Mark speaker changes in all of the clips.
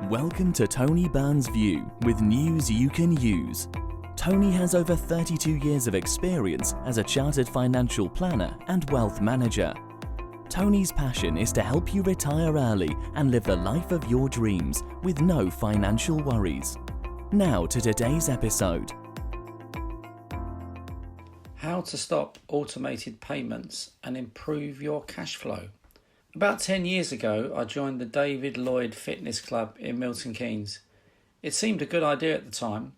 Speaker 1: Welcome to Tony Byrne's View with news you can use. Tony has over 32 years of experience as a chartered financial planner and wealth manager. Tony's passion is to help you retire early and live the life of your dreams with no financial worries. Now to today's episode.
Speaker 2: How to stop automated payments and improve your cash flow. About 10 years ago, I joined the David Lloyd Fitness Club in Milton Keynes. It seemed a good idea at the time.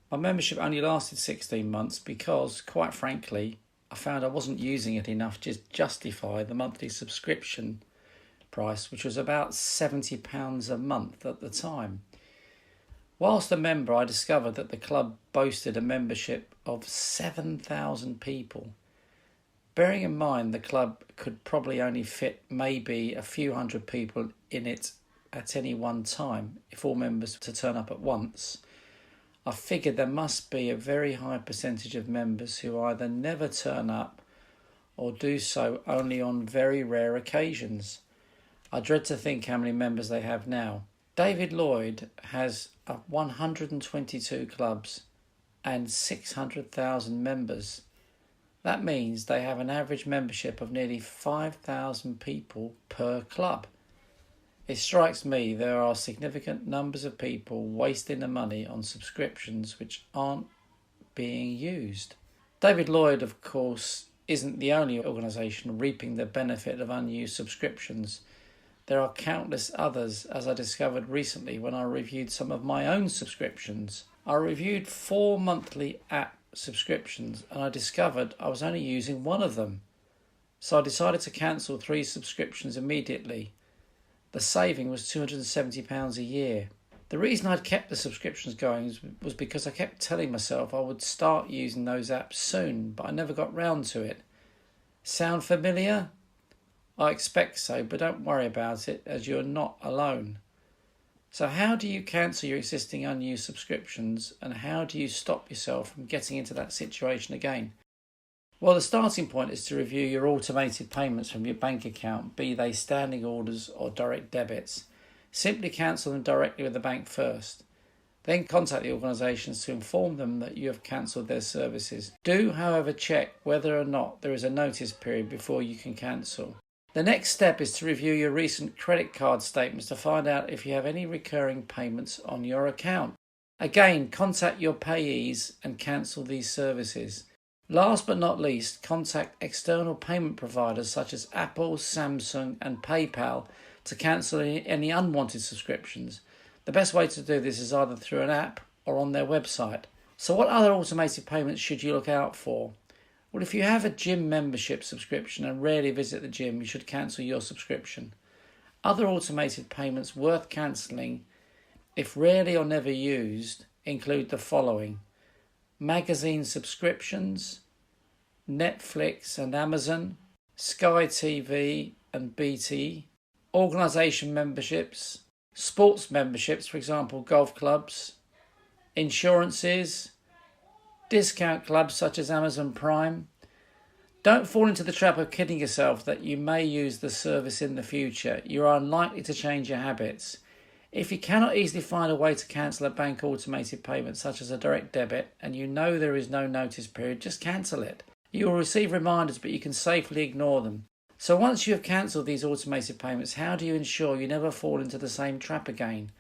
Speaker 2: My membership only lasted 16 months because, quite frankly, I found I wasn't using it enough to justify the monthly subscription price, which was about £70 a month at the time. Whilst a member, I discovered that the club boasted a membership of 7,000 people. Bearing in mind the club could probably only fit maybe a few hundred people in it at any one time if all members were to turn up at once, I figured there must be a very high percentage of members who either never turn up or do so only on very rare occasions. I dread to think how many members they have now. David Lloyd has 122 clubs and 600,000 members. That means they have an average membership of nearly 5,000 people per club. It strikes me there are significant numbers of people wasting the money on subscriptions which aren't being used. David Lloyd, of course, isn't the only organisation reaping the benefit of unused subscriptions. There are countless others, as I discovered recently when I reviewed some of my own subscriptions. I reviewed 4 monthly app subscriptions and I discovered I was only using one of them. So I decided to cancel 3 subscriptions immediately. The saving was £270 a year. The reason I'd kept the subscriptions going was because I kept telling myself I would start using those apps soon, but I never got round to it. Sound familiar? I expect so, but don't worry about it as you're not alone. So how do you cancel your existing unused subscriptions and how do you stop yourself from getting into that situation again? Well, the starting point is to review your automated payments from your bank account, be they standing orders or direct debits. Simply cancel them directly with the bank first. Then contact the organisations to inform them that you have cancelled their services. Do, however, check whether or not there is a notice period before you can cancel. The next step is to review your recent credit card statements to find out if you have any recurring payments on your account. Again, contact your payees and cancel these services. Last but not least, contact external payment providers such as Apple, Samsung and PayPal to cancel any unwanted subscriptions. The best way to do this is either through an app or on their website. So what other automated payments should you look out for? Well, if you have a gym membership subscription and rarely visit the gym, you should cancel your subscription. Other automated payments worth cancelling, if rarely or never used, include the following: magazine subscriptions, Netflix and Amazon, Sky TV and BT, organisation memberships, sports memberships, for example golf clubs, insurances, discount clubs such as Amazon Prime. Don't fall into the trap of kidding yourself that you may use the service in the future. You are unlikely to change your habits. If you cannot easily find a way to cancel a bank automated payment such as a direct debit and you know there is no notice period, just cancel it. You will receive reminders but you can safely ignore them. So once you have cancelled these automated payments, how do you ensure you never fall into the same trap again?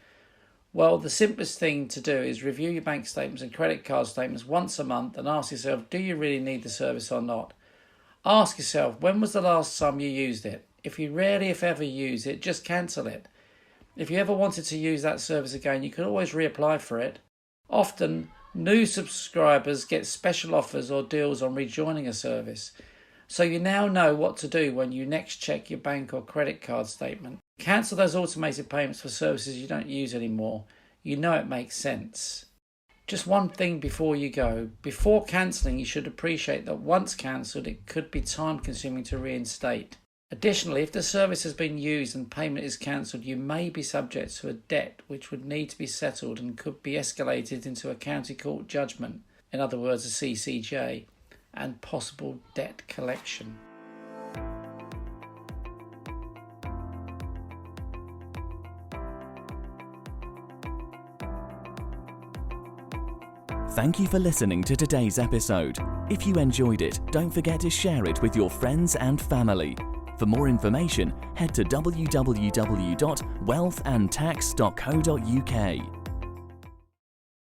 Speaker 2: Well, the simplest thing to do is review your bank statements and credit card statements once a month and ask yourself, do you really need the service or not? Ask yourself, when was the last time you used it? If you rarely, if ever, use it, just cancel it. If you ever wanted to use that service again, you can always reapply for it. Often, new subscribers get special offers or deals on rejoining a service. So you now know what to do when you next check your bank or credit card statement. Cancel those automated payments for services you don't use anymore. You know it makes sense. Just one thing before you go. Before cancelling, you should appreciate that once cancelled, it could be time consuming to reinstate. Additionally, if the service has been used and payment is cancelled, you may be subject to a debt which would need to be settled and could be escalated into a county court judgment, in other words a CCJ, and possible debt collection.
Speaker 1: Thank you for listening to today's episode. If you enjoyed it, don't forget to share it with your friends and family. For more information, head to www.wealthandtax.co.uk.